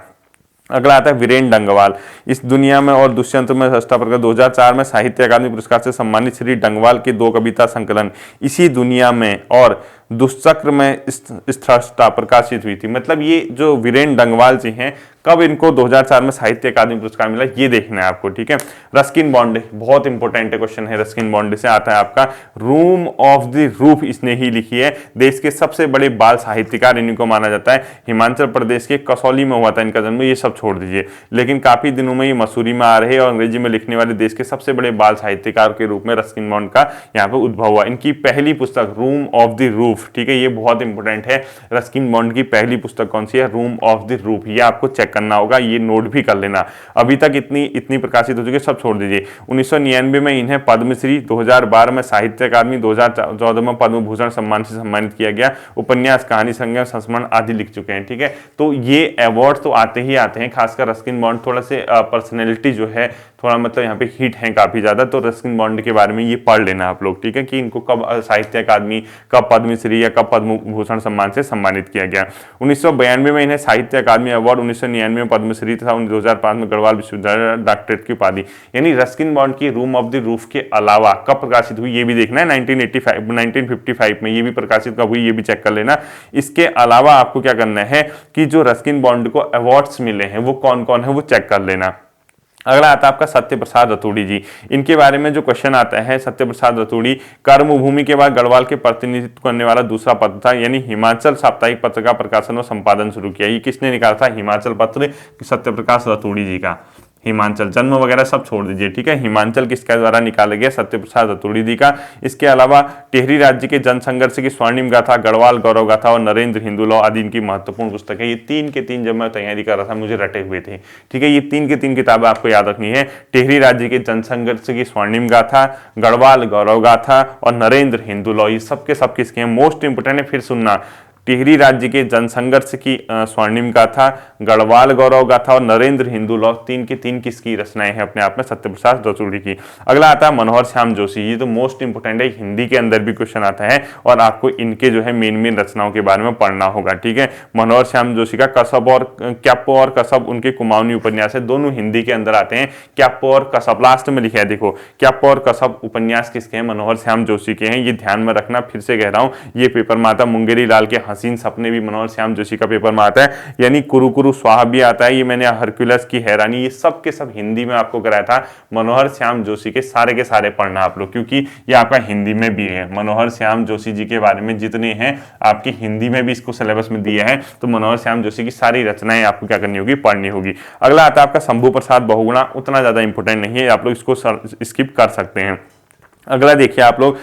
Speaker 1: अगला आता है वीरेन डंगवाल, इस दुनिया में और दुष्यंत में सस्ता प्रकार 2004 में साहित्य अकादमी पुरस्कार से सम्मानित श्री डंगवाल के 2 कविता संकलन इसी दुनिया में और दुष्चक्र में स्रष्टा प्रकाशित हुई थी। मतलब ये जो वीरेन डंगवाल जी हैं, कब इनको 2004 में साहित्य अकादमी पुरस्कार मिला, ये देखना है आपको। ठीक है, रस्किन बॉन्ड बहुत इंपॉर्टेंट क्वेश्चन है, रस्किन बॉन्ड से आता है आपका, रूम ऑफ द रूफ इसने ही लिखी है। देश के सबसे बड़े बाल साहित्यकार इन्हीं को माना जाता है। हिमाचल प्रदेश के कसौली में हुआ था इनका जन्म, ये सब छोड़ दीजिए। लेकिन काफी दिनों में ये मसूरी में आ रहे और अंग्रेजी में लिखने वाले देश के सबसे बड़े बाल साहित्यकार के रूप में रस्किन बॉन्ड का यहाँ पे उद्भव हुआ। इनकी पहली पुस्तक रूम ऑफ द रूफ, ठीक है, ये बहुत इंपॉर्टेंट है। रस्किन बॉन्ड की पहली पुस्तक कौन सी है, रूम ऑफ द रूफ, ये आपको चेक करना होगा, ये नोट भी कर लेना। अभी तक इतनी प्रकाशित हो चुकी है, सब छोड़ दीजिए। 1999 में इन्हें पद्मश्री, 2012 में साहित्य अकादमी, 2014 में पद्म भूषण सम्मान से सम्मानित किया गया। उपन्यास, कहानी संग्रह, संस्मरण आदि लिख चुके हैं। ठीक है, तो ये अवार्ड तो आते ही आते हैं, खासकर रस्किन बॉन्ड थोड़ा से पर्सनैलिटी जो है थोड़ा मतलब यहाँ पे हिट हैं काफी ज्यादा, तो रस्किन बॉन्ड के बारे में ये पढ़ लेना आप लोग, ठीक है, कि इनको कब साहित्य अकादमी, कब पद्मश्री या कब पद्म भूषण सम्मान से सम्मानित किया गया। 1992 में इन्हें साहित्य अकादमी अवार्ड, 1999 में पद्मश्री तथा 2005 में गढ़वाल विश्वविद्यालय डॉक्टरेट की उपाधि। यानी रस्किन बॉन्ड की रूम ऑफ द रूफ के अलावा कब प्रकाशित हुई ये भी देखना है, 1955 में, ये भी प्रकाशित कब हुई ये भी चेक कर लेना। इसके अलावा आपको क्या करना है कि जो रस्किन बॉन्ड को अवार्ड्स मिले हैं वो कौन कौन है वो चेक कर लेना। अगला आता है आपका सत्य प्रसाद रतूड़ी जी। इनके बारे में जो क्वेश्चन आता है, सत्य प्रसाद रतूड़ी कर्मभूमि के बाद गढ़वाल के प्रतिनिधित्व करने वाला दूसरा पत्र था, यानी हिमाचल साप्ताहिक पत्र का प्रकाशन और संपादन शुरू किया। ये किसने निकाला था? हिमाचल पत्र सत्यप्रकाश रतूड़ी जी का। हिमाचल, जन्म वगैरह सब छोड़ दीजिए, ठीक है। हिमाचल किसके द्वारा निकाला गया? सत्यप्रसाद रतूड़ी जी का। इसके अलावा टिहरी राज्य के जन संघर्ष की स्वर्णिम गाथा, गढ़वाल गौरव गाथा और नरेंद्र हिंदुलौ आदि इनकी महत्वपूर्ण पुस्तक है। ये 3 के 3 जब मैं तैयारी कर रहा था मुझे रटे हुए थे, ठीक है। ये 3 के 3 किताबें आपको याद रखनी है। टिहरी राज्य के जन संघर्ष की स्वर्णिम गाथा, गढ़वाल गौरव गाथा और नरेंद्र हिंदुलौ, ये सबके सब किसके हैं? मोस्ट इंपोर्टेंट है, फिर सुनना। टिहरी राज्य के जनसंघर्ष की स्वर्णिम गाथा, गढ़वाल गौरव गाथा और नरेंद्र हिंदुलौ, 3 की 3 किसकी रचनाएं हैं अपने आप में? सत्यप्रसाद रतूड़ी की। अगला आता है मनोहर श्याम जोशी। ये तो मोस्ट इंपोर्टेंट है, हिंदी के अंदर भी क्वेश्चन आता है और आपको इनके जो है मेन रचनाओं के बारे में पढ़ना होगा, ठीक है। मनोहर श्याम जोशी का कसब और क्याप्पो और कसब उनके कुमाऊनी उपन्यास है, दोनों हिंदी के अंदर आते हैं। क्याप्पो और कसब लास्ट में लिखा है, देखो क्याप्पो और कसब उपन्यास किसके हैं? मनोहर श्याम जोशी के हैं। ये ध्यान में रखना, फिर से कह रहा हूं, ये पेपर में आता। मुंगेरी लाल के हसीन सपने भी मनोहर श्याम जोशी का पेपर में आता है। यानी कुरु कुरु स्वाहा भी आता है, ये मैंने हरक्यूलस की हैरानी, ये सब के सब हिंदी में आपको कराया था। मनोहर श्याम जोशी के सारे पढ़ना आप लोग, क्योंकि ये आपका हिंदी में भी है। मनोहर श्याम जोशी जी के बारे में जितने हैं आपकी हिंदी में भी इसको सिलेबस में दिया है, तो मनोहर श्याम जोशी की सारी रचनाएं आपको क्या करनी होगी? पढ़नी होगी। अगला आता है आपका शंभू प्रसाद बहुगुणा, उतना ज्यादा इंपोर्टेंट नहीं है, आप लोग इसको स्किप कर सकते हैं। अगला देखिए आप लोग,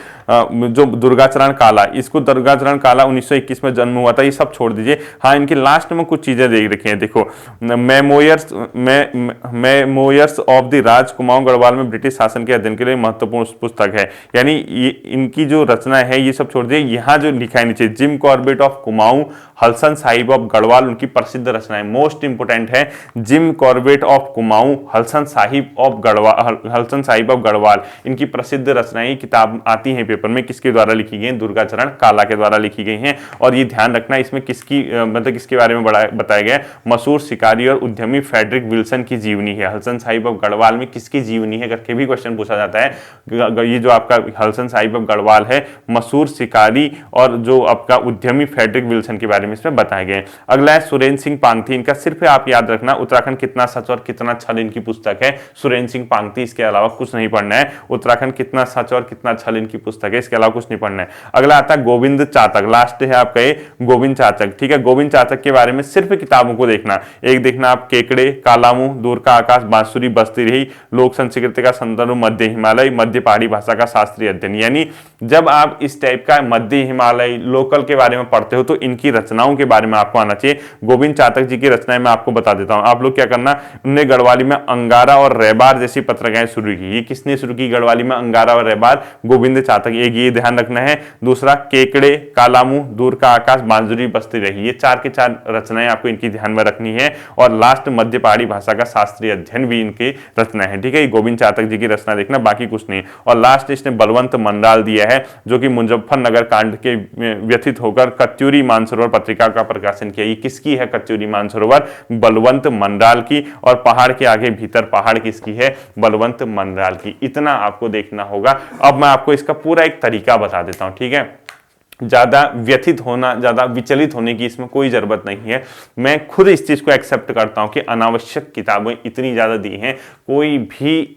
Speaker 1: जो दुर्गाचरण काला, इसको दुर्गाचरण काला 1921 में जन्म हुआ था, ये सब छोड़ दीजिए। हाँ, इनकी लास्ट में कुछ चीजें देख रखी हैं, देखो मेमोयर्स ऑफ द राज कुमाऊं गढ़वाल में ब्रिटिश शासन के अध्ययन के लिए महत्वपूर्ण पुस्तक है। यानी इनकी जो रचना है ये सब छोड़ दीजिए। यहाँ जो लिखा है नीचे, जिम कॉर्बेट ऑफ कुमाऊं, हलसन साहिब ऑफ गढ़वाल, उनकी प्रसिद्ध रचनाएं, मोस्ट इंपोर्टेंट है। जिम कॉर्बेट ऑफ कुमाऊं, हलसन साहिब ऑफ गढ़वाल, इनकी प्रसिद्ध रचनाएं, किताब आती है पेपर में, किसके द्वारा लिखी गई? दुर्गाचरण काला के द्वारा लिखी गई हैं। और ये ध्यान रखना, इसमें किसकी मतलब किसके बारे में बताया गया? मशहूर शिकारी और उद्यमी फ्रेडरिक विल्सन की जीवनी है। हलसन साहिब ऑफ गढ़वाल में किसकी जीवनी है करके भी क्वेश्चन पूछा जाता है। ये जो आपका हलसन साहिब ऑफ गढ़वाल है, मशहूर शिकारी और जो आपका उद्यमी फ्रेडरिक विल्सन के बारे में इसमें बताया गया है। अगला है सुरेंद्र सिंह पांगती, इनका सिर्फ आप याद रखना, उत्तराखंड कितना सच और कितना छल इनकी पुस्तक है। सुरेंद्र सिंह पांगती, इसके अलावा कुछ नहीं पढ़ना है। उत्तराखंड कितना सच और कितना छल इनकी पुस्तक है, इसके अलावा कुछ नहीं पढ़ना है। अगला आता है गोविंद चातक, लास्ट है आपका ये गोविंद चातक, ठीक है। गोविंद चातक के बारे में सिर्फ किताबों को देखना, एक देखना आप केकड़े, कालामुंह, दूर का आकाश, बांसुरी बजती रही, लोक संस्कृति का संदर्भ, मध्य हिमालय, मध्य पहाड़ी भाषा का शास्त्रीय अध्ययन। यानी जब आप इस टाइप का मध्य हिमालय लोकल के बारे में पढ़ते हो तो इनकी रचनाओं के बारे में आपको आना चाहिए। गोविंद चातक जी की रचनाएं मैं आपको बता देता हूं, आप लोग क्या करना, उन्होंने गढ़वाली में अंगारा और रेबार जैसी पत्रिकाएं शुरू की। ये किसने शुरू की गढ़वाली में अंगारा और रेबार? गोविंद चातक। एक ये ध्यान रखना है। दूसरा केकड़े, कालामुंह, दूर का आकाश, बांसुरी बजती रही, ये 4 के 4 रचनाएं आपको इनकी ध्यान में रखनी है। और लास्ट मध्य पहाड़ी भाषा का शास्त्रीय अध्ययन भी इनकी रचना है, ठीक है। गोविंद चातक जी की रचना देखना, बाकी कुछ नहीं। और लास्ट इसने बलवंत मंडाल दिया है, जो कि मुजफ्फरनगर कांड के व्यथित होकर कत्यूरी मानसरोवर पत्रिका का प्रकाशन किया। ये किसकी है कत्यूरी मानसरोवर? बलवंत मंडाल की। और पहाड़ के आगे भीतर पहाड़ किसकी है? बलवंत मंडाल की। इतना आपको देखना होगा। अब मैं आपको इसका पूरा एक तरीका बता देता हूं, ठीक है। ज्यादा व्यथित होना, ज्यादा विचलित होने की इसमें कोई जरूरत नहीं है। मैं खुद इस चीज को एक्सेप्ट करता हूं कि अनावश्यक किताबें इतनी ज्यादा दी हैं, कोई भी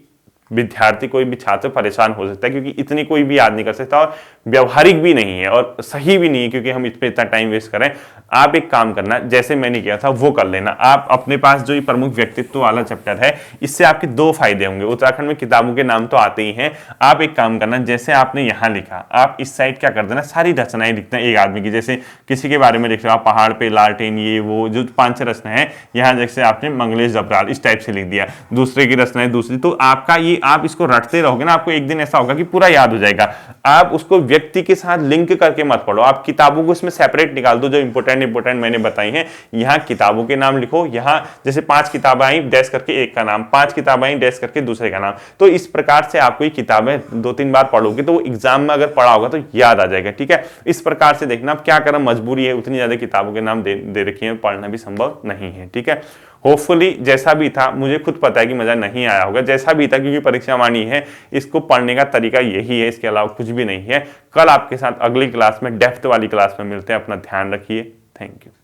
Speaker 1: विद्यार्थी, कोई भी छात्र परेशान हो सकता है, क्योंकि इतनी कोई भी याद नहीं कर सकता और व्यवहारिक भी नहीं है और सही भी नहीं है, क्योंकि हम इस पे इतना टाइम वेस्ट करें। आप एक काम करना, जैसे मैंने किया था वो कर लेना। आप अपने पास जो ये प्रमुख व्यक्तित्व वाला चैप्टर है, इससे आपके 2 फायदे होंगे। उत्तराखंड में किताबों के नाम तो आते ही हैं। आप एक काम करना, जैसे आपने यहाँ लिखा, आप इस साइड क्या कर देना, सारी रचनाएं लिखना एक आदमी की। जैसे किसी के बारे में लिख रहे हो आप, पहाड़ पे लालटेन, ये वो जो 5-6 रचना है, यहाँ जैसे आपने मंगलेश जबराल इस टाइप से लिख दिया, दूसरे की रचनाएं दूसरी, तो आपका ये आप इसको रटते रहोगे ना, आपको एक दिन ऐसा होगा कि पूरा याद हो जाएगा। आप उसको व्यक्ति के साथ लिंक करके मत पढ़ो। आप किताबों को इसमें सेपरेट निकाल दो, जो इंपोर्टेंट मैंने बताई हैं। यहाँ किताबों के नाम लिखो, यहाँ जैसे 5 किताबें आई डैश करके एक का नाम, 5 किताबें आई डैश करके दूसरे का नाम। तो इस प्रकार से आपको ये किताबें 2-3 बार पढ़ोगे तो वो एग्जाम में अगर पढ़ा होगा तो याद आ जाएगा। ठीक है, इस प्रकार से देखना। अब क्या करें, मजबूरी है, उतनी ज्यादा किताबों के नाम दे रखी है, पढ़ना भी संभव नहीं है। ठीक है, होपफुली जैसा भी था, मुझे खुद पता है कि मजा नहीं आया होगा, जैसा भी था, क्योंकि परीक्षा वाणी है, इसको पढ़ने का तरीका यही है, इसके अलावा कुछ भी नहीं है। कल आपके साथ अगली क्लास में डेप्थ वाली क्लास में मिलते हैं। अपना ध्यान रखिए। Thank you.